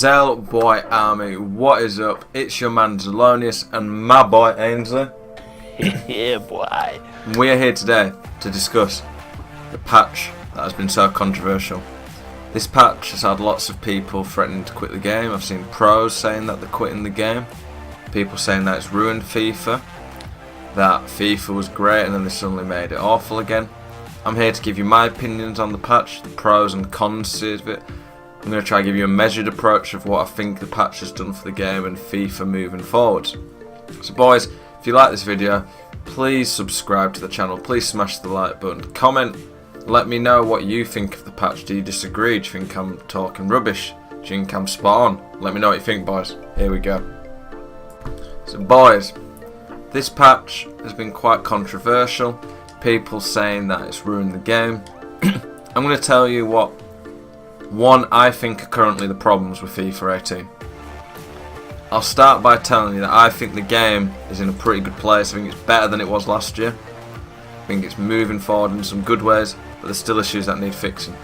Zel Boy Army, what is up? It's your man Zelonius and my boy Ainsley. Yeah, boy. And we are here today to discuss the patch that has been so controversial. This patch has had lots of people threatening to quit the game. I've seen pros saying that they're quitting the game. People saying that it's ruined FIFA. That FIFA was great and then they suddenly made it awful again. I'm here to give you my opinions on the patch, the pros and cons of it. I'm going to try and give you a measured approach of what I think the patch has done for the game and FIFA moving forward. So boys, if you like this video, please subscribe to the channel, please smash the like button, comment, let me know what you think of the patch. Do you disagree? Do you think I'm talking rubbish? Do you think I'm spot on? Let me know what you think, boys. Here we go. So boys, this patch has been quite controversial. People saying that it's ruined the game. I'm going to tell you what I think are currently the problems with FIFA 18. I'll start by telling you that I think the game is in a pretty good place. I think it's better than it was last year. I think it's moving forward in some good ways, but there's still issues that need fixing.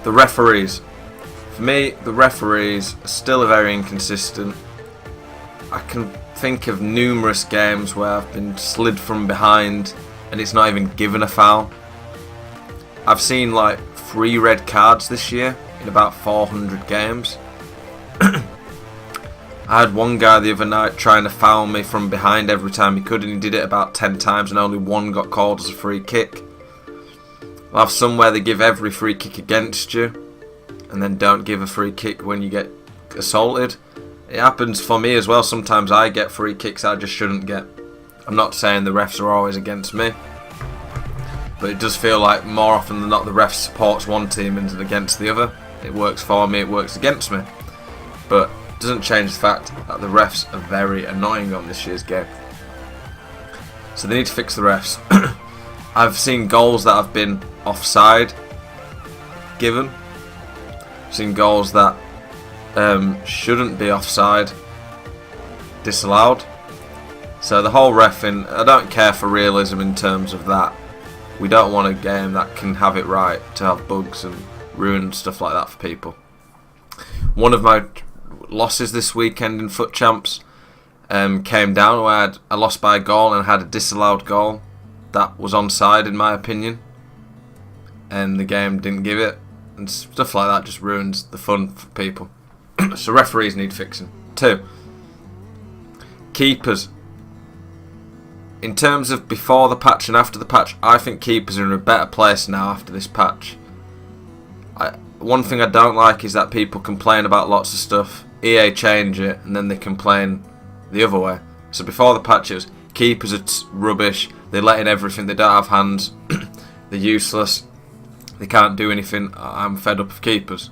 The referees. For me, the referees are still very inconsistent. I can think of numerous games where I've been slid from behind and it's not even given a foul. I've seen like 3 red cards this year in about 400 games. I had one guy the other night trying to foul me from behind every time he could, and he did it about 10 times and only one got called as a free kick. I'll have some where they give every free kick against you and then don't give a free kick when you get assaulted. It happens for me as well. Sometimes I get free kicks I just shouldn't get. I'm not saying the refs are always against me, but it does feel like more often than not the ref supports one team and against the other. It works for me, it works against me. But it doesn't change the fact that the refs are very annoying on this year's game. So they need to fix the refs. I've seen goals that have been offside given. I've seen goals that shouldn't be offside disallowed. So the whole reffing, I don't care for realism in terms of that. We don't want a game that can have it right to have bugs and ruin stuff like that for people. One of my losses this weekend in Foot Champs came down where I lost by a goal and had a disallowed goal that was onside in my opinion, and the game didn't give it, and stuff like that just ruins the fun for people. So referees need fixing. 2. Keepers. In terms of before the patch and after the patch, I think keepers are in a better place now after this patch. One thing I don't like is that people complain about lots of stuff, EA change it, and then they complain the other way. So before the patch it was, keepers are rubbish, they let in everything, they don't have hands, they're useless, they can't do anything, I'm fed up of keepers.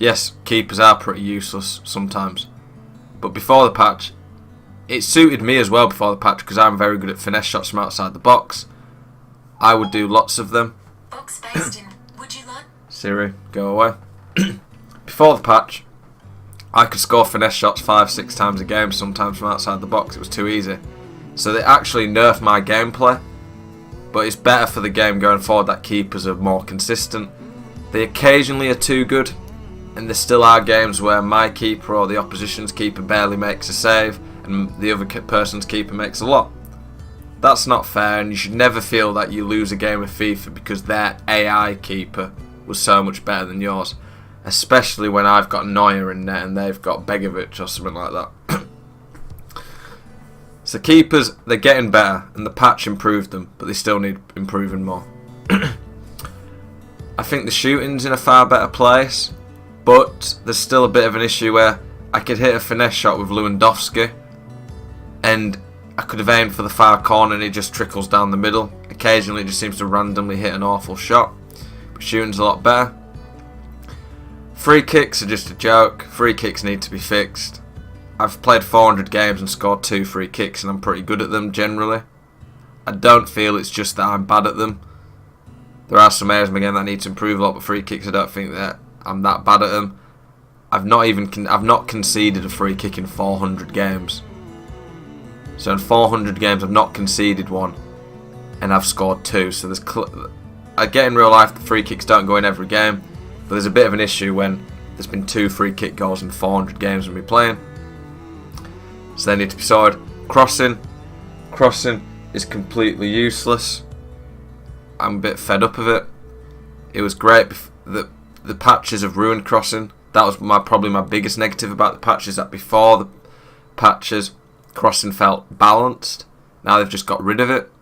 Yes, keepers are pretty useless sometimes, but before the patch, it suited me as well before the patch because I'm very good at finesse shots from outside the box. I would do lots of them. Box based in. Would you like? Siri, go away. Before the patch, I could score finesse shots 5-6 times a game, sometimes from outside the box. It was too easy. So they actually nerfed my gameplay, but it's better for the game going forward that keepers are more consistent. They occasionally are too good, and there still are games where my keeper or the opposition's keeper barely makes a save and the other person's keeper makes a lot. That's not fair, and you should never feel that you lose a game of FIFA because their AI keeper was so much better than yours, especially when I've got Neuer in net and they've got Begovic or something like that. So keepers, they're getting better and the patch improved them, but they still need improving more. I think the shooting's in a far better place, but there's still a bit of an issue where I could hit a finesse shot with Lewandowski and I could have aimed for the far corner and it just trickles down the middle. Occasionally it just seems to randomly hit an awful shot, but shooting's a lot better. Free kicks are just a joke. Free kicks need to be fixed. I've played 400 games and scored 2 free kicks and I'm pretty good at them generally. I don't feel it's just that I'm bad at them. There are some areas of my game that need to improve a lot, but free kicks I don't think that I'm that bad at them. I've not conceded a free kick in 400 games. So in 400 games I've not conceded one and I've scored 2. So there's I get in real life the free kicks don't go in every game, but there's a bit of an issue when There's been 2 free kick goals in 400 games we've been playing. So they need to be sorted. Crossing is completely useless. I'm a bit fed up of it. It was great. The patches have ruined crossing. That was probably my biggest negative about the patches, that before the patches, crossing felt balanced. Now they've just got rid of it.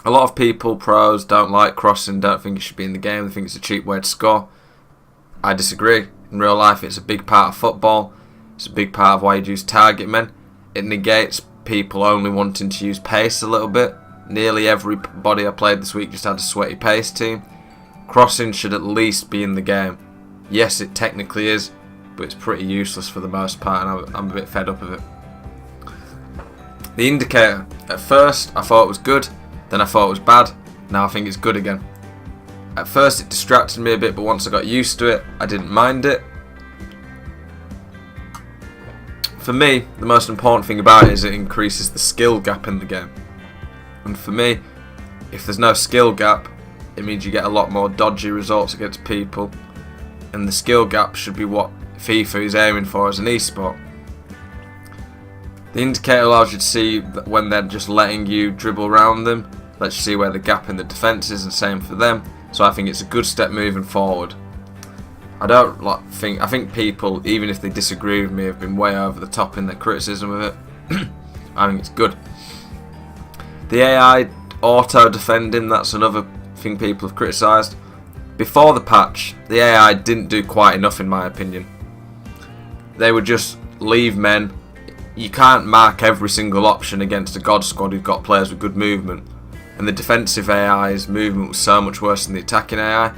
A lot of people, pros, don't like crossing, don't think it should be in the game. They think it's a cheap way to score. I disagree. In real life, it's a big part of football. It's a big part of why you use target men. It negates people only wanting to use pace a little bit. Nearly everybody I played this week just had a sweaty pace team. Crossing should at least be in the game. Yes, it technically is, but it's pretty useless for the most part, and I'm a bit fed up of it. The indicator. At first, I thought it was good, then I thought it was bad, now I think it's good again. At first, it distracted me a bit, but once I got used to it, I didn't mind it. For me, the most important thing about it is it increases the skill gap in the game. And for me, if there's no skill gap, it means you get a lot more dodgy results against people. And the skill gap should be what FIFA is aiming for as an esport. The indicator allows you to see that when they're just letting you dribble around them, lets you see where the gap in the defence is, and same for them. So I think it's a good step moving forward. I think people, even if they disagree with me, have been way over the top in their criticism of it. I think it's good. The AI auto defending, that's another thing people have criticised. Before the patch, the AI didn't do quite enough in my opinion. They would just leave men. You can't mark every single option against a God squad who've got players with good movement. And the defensive AI's movement was so much worse than the attacking AI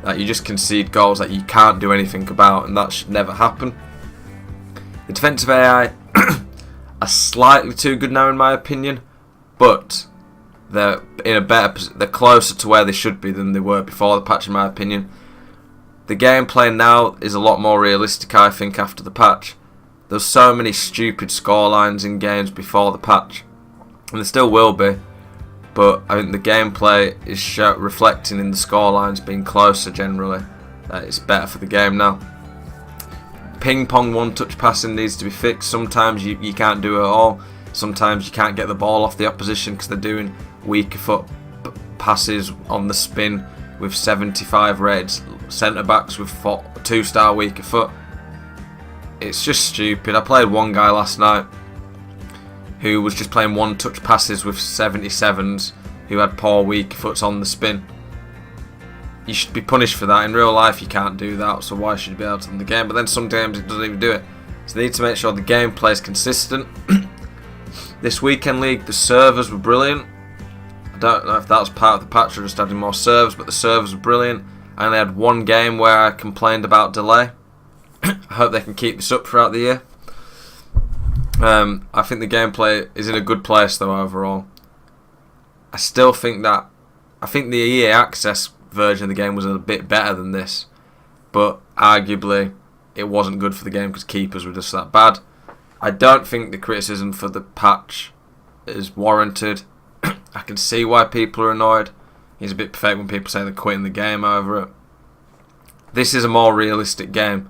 that you just concede goals that you can't do anything about, and that should never happen. The defensive AI are slightly too good now in my opinion, but they're in a better. They're closer to where they should be than they were before the patch, in my opinion. The gameplay now is a lot more realistic, I think, after the patch. There's so many stupid scorelines in games before the patch, and there still will be. But I think the gameplay is reflecting in the scorelines being closer generally. It's better for the game now. Ping pong one-touch passing needs to be fixed. Sometimes you can't do it at all. Sometimes you can't get the ball off the opposition because they're doing weaker foot passes on the spin with 75 rated centre-backs with 2-star weaker foot. It's just stupid. I played one guy last night who was just playing one-touch passes with 77s, who had poor weak foots on the spin. You should be punished for that. In real life you can't do that, so why should you be able to in the game? But then some games it doesn't even do it. So they need to make sure the gameplay is consistent. This weekend league, the servers were brilliant. I don't know if that was part of the patch or just adding more servers, but the servers were brilliant. I only had one game where I complained about delay. I hope they can keep this up throughout the year. I think the gameplay is in a good place though overall. I think the EA Access version of the game was a bit better than this, but arguably it wasn't good for the game because keepers were just that bad. I don't think the criticism for the patch is warranted. I can see why people are annoyed. It's a bit pathetic when people say they're quitting the game over it. This is a more realistic game,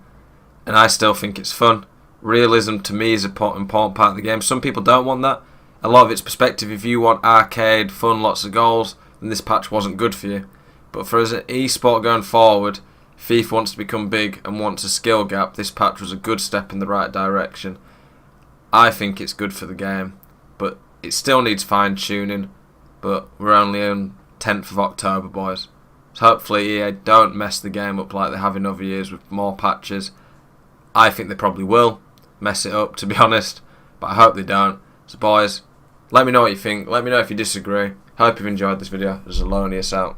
and I still think it's fun. Realism to me is an important part of the game. Some people don't want that. A lot of it's perspective. If you want arcade, fun, lots of goals, then this patch wasn't good for you. But for as an esport going forward, FIFA wants to become big and wants a skill gap. This patch was a good step in the right direction. I think it's good for the game, but it still needs fine tuning. But we're only on 10th of October, boys. So hopefully EA don't mess the game up like they have in other years with more patches. I think they probably will mess it up, to be honest, but I hope they don't. So boys, let me know what you think. Let me know if you disagree. Hope you've enjoyed this video. Zelonius out.